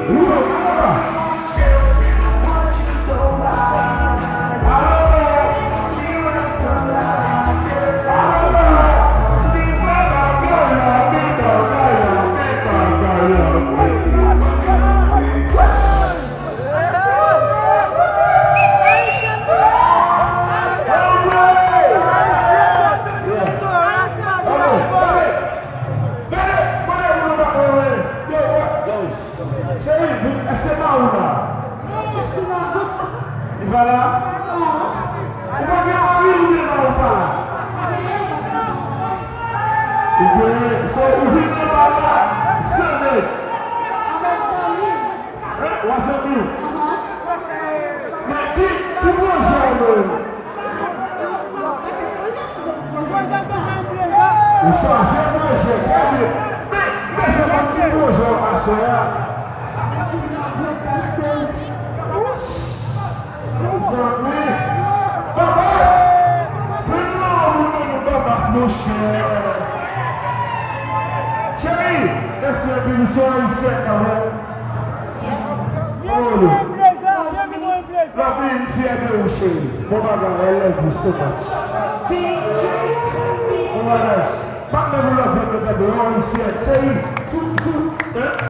Voilà. So if you know about that, Sunday. What's up, you? Keep watching. O Jorge é hoje, sabe? Deixa eu aqui hoje, a senhora. Chérie, esse é o som em seca, né? Olha. Pra mim, fiel meu cheiro. Vou pagar, I love you so much. DJ Tommy. Mas, para me love you, baby, all in seca. Chérie,